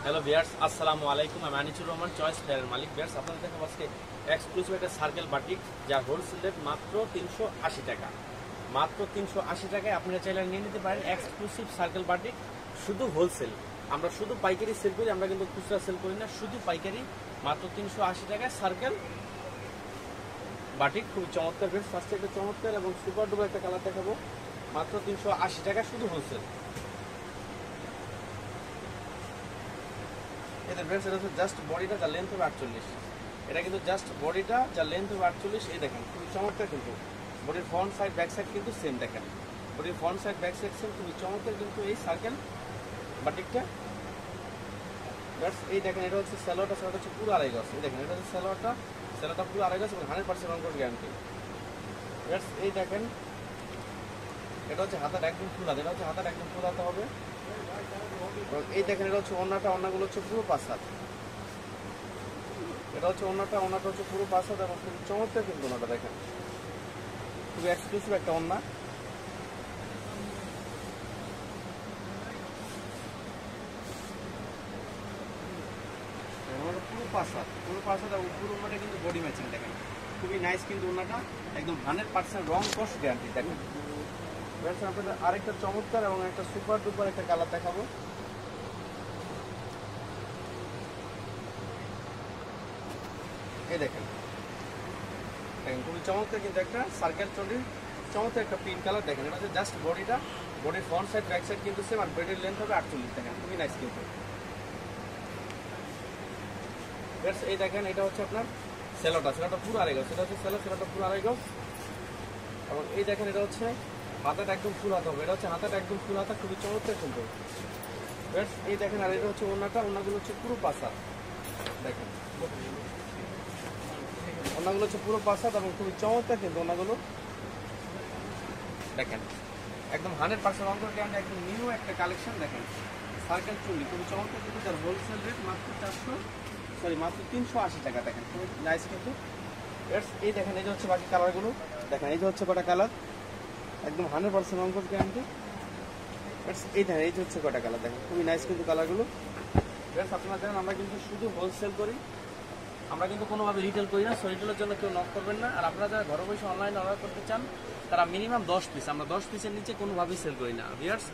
Hello viewers, আসসালামু আলাইকুম। আমি আনিসুর রহমান, চয়েস ফেয়ারের মালিক। ভিউয়ার্স, আপনাদের দেখাবো আজকে এক্সক্লুসিভ একটা সার্কেল বাটিক, যার হোলসেল রেট মাত্র 380 টাকা। মাত্র 380 টাকায় আপনারা চাইলে নিয়ে নিতে পারেন এক্সক্লুসিভ সার্কেল বাটিক, শুধু হোলসেল। আমরা শুধু পাইকারি সেল করি, আমরা কিন্তু খুচরা সেল করি না, শুধু পাইকারি। মাত্র 380 টাকায় সার্কেল বাটিক, খুবই চমৎকার। ভিউয়ার্স, ফার্স্টে একটা চমৎকার এবং সুপার ডুপার একটা কালার দেখাবো, মাত্র 380 টাকা, শুধু হোলসেল। এটা হচ্ছে জাস্ট বডিটা, যার লেন্থ হবে 48। এটা কিন্তু জাস্ট বডিটা, যার লেন্থ হবে 48। এই দেখেন, খুবই চমৎকার। কিন্তু বডির ফ্রন্ট সাইড ব্যাক সাইড কিন্তু সেম। দেখেন, বডির front side back side same, খুবই চমৎকার কিন্তু এই সার্কেল বাটিকটা। এই দেখেন, এটা হচ্ছে স্যালোয়ারটা হচ্ছে পুরো আড়াই গজ। এই দেখেন, এটা হচ্ছে স্যালোয়ারটা পুরো আড়াই গজ এবং 100% রং কোট গ্যারান্টি। এই দেখেন, এটা হচ্ছে হাতাটা একদম ফুল হাত, এটা হচ্ছে হাতাটা একদম ফুল হাতে হবে। এই দেখেন, এটা হচ্ছে ওড়নাগুলো হচ্ছে পুরো 5 হাত। এটা হচ্ছে ওড়নাটা হচ্ছে পুরো 5 হাত এবং খুবই চমৎকার কিন্তু ওড়নাটা দেখেন, খুবই এক্সক্লুসিভ একটা ওড়না। পুরো 5 হাত এবং পুরো ওড়নাটা কিন্তু বডি ম্যাচিং। দেখেন, খুবই নাইস কিন্তু ওড়নাটা, একদম 100% রং কস গ্যারান্টি। দেখেন, আপনাদের আরেকটা চমৎকার এবং একটা সুপার ডুপার একটা কালার দেখাবো। এই দেখেন, খুবই চমৎকার কিন্তু একটা সার্কেল চন্ডির চমৎকার একটা পিঙ্ক কালার। দেখেন, এটা হচ্ছে জাস্ট বডির ফ্রন্ট সাইড ব্যাক সাইড কিন্তু সেম, আর বডির লেন্থ হবে 48। দেখেন, খুবই নাইস কিন্তু। এই দেখেন, এটা হচ্ছে আপনার সেলোটা পুরো আড়াই গজ। এটা হচ্ছে সেলোটা পুরো আড়াই গজ। এবং এই দেখেন, এটা হচ্ছে হাতাটা একদম ফুল হাতা হবে। এটা হচ্ছে হাতাটা একদম ফুল হাতা, খুবই চমৎকার কিন্তু। এই দেখেন, আর এটা হচ্ছে ওড়নাগুলো হচ্ছে পুরো 5 হাত। দেখেন, ওড়নাগুলো হচ্ছে পুরো 5 হাত এবং খুবই চমৎকার কিন্তু ওড়নাগুলো। দেখেন, একদম 100% রং কোট গ্যারান্টি, একদম নিউ একটা কালেকশন। দেখেন, সার্কেল চুন্ডি খুবই চমৎকার কিন্তু, যার হোলসেল রেট মাত্র 380 টাকা। দেখেন, খুবই নাইস কিন্তু। এই দেখেন, এই যে হচ্ছে বাকি কালারগুলো। দেখেন, এই যে হচ্ছে কটা কালার, একদম 100% রং কোট গ্যারান্টি। এই দেখেন, এই যে হচ্ছে কটা কালার। দেখেন, খুবই নাইস কিন্তু কালারগুলো। আপনারা জানেন, আমরা কিন্তু শুধু হোলসেল করি, আমরা কিন্তু কোনোভাবে রিটেল করি না। সো রিটেলের জন্য কেউ নক করবেন না। আর আপনারা যারা ঘরে বসে অনলাইনে অর্ডার করতে চান, তারা মিনিমাম 10 পিস, আমরা 10 পিসের নিচে কোনোভাবেই সেল করি না। ভিউয়ার্স,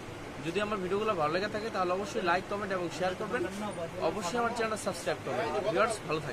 যদি আমার ভিডিওগুলো ভালো লেগে থাকে তাহলে অবশ্যই লাইক, কমেন্ট এবং শেয়ার করবেন। অবশ্যই আমার চ্যানেলটা সাবস্ক্রাইব করবেন। ভিউয়ার্স, ভালো থাকেন।